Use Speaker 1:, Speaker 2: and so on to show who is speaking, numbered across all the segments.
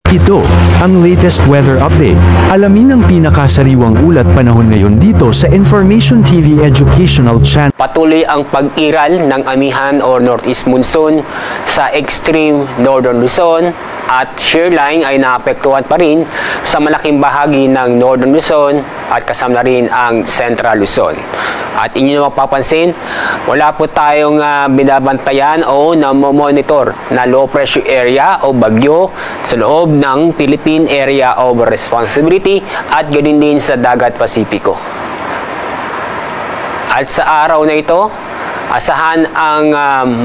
Speaker 1: Ito, ang latest weather update. Alamin ang pinakasariwang ulat panahon ngayon dito sa Information TV Educational Channel.
Speaker 2: Patuloy ang pag-iral ng amihan o northeast monsoon sa extreme northern Luzon at shear line ay naapektuhan pa rin sa malaking bahagi ng northern Luzon at kasama na rin ang central Luzon. At inyo na mapapansin, wala po tayong binabantayan o namomonitor na low pressure area o bagyo sa loob ng Philippine Area of Responsibility at ganin din sa Dagat Pasipiko. At sa araw na ito, asahan ang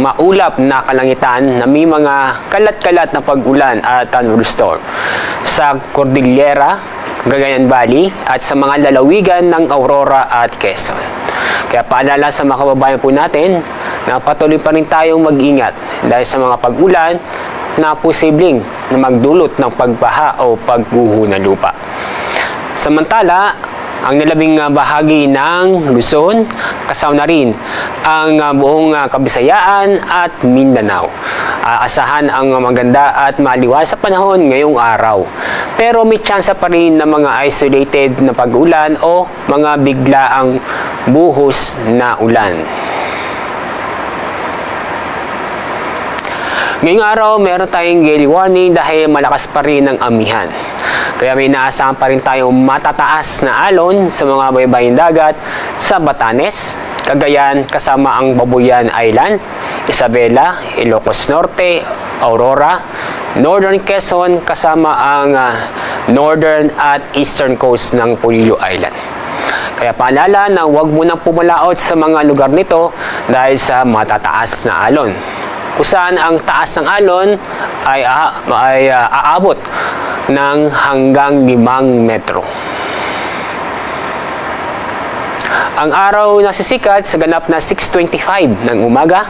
Speaker 2: maulap na kalangitan na may mga kalat-kalat na pag-ulan at thunderstorm sa Cordillera, Cagayan Valley at sa mga lalawigan ng Aurora at Quezon. Kaya paalala sa mga kababayan po natin na patuloy pa rin tayong mag-ingat dahil sa mga pag-ulan na posibleng na magdulot ng pagbaha o pagguho ng lupa. Samantala, ang nalabing bahagi ng Luzon, kasama na rin ang buong Kabisayaan at Mindanao. Asahan ang maganda at maliwas sa panahon ngayong araw. Pero may tsansa pa rin ng mga isolated na pag-ulan o mga biglaang buhos na ulan. Ngayong araw, meron tayong gale warning dahil malakas pa rin ang amihan. Kaya may inaasahan pa rin tayong matataas na alon sa mga baybaying dagat sa Batanes, Cagayan kasama ang Babuyan Island, Isabela, Ilocos Norte, Aurora, Northern Quezon kasama ang northern at eastern coast ng Polillo Island. Kaya paalala na huwag munang pumalaot sa mga lugar nito dahil sa matataas na alon. Kung saan ang taas ng alon ay aabot ng hanggang 5 metro. Ang araw na sisikat sa ganap na 6:25 ng umaga.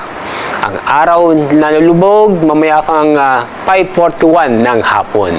Speaker 2: Ang araw na lulubog mamaya pang 5:41 ng hapon.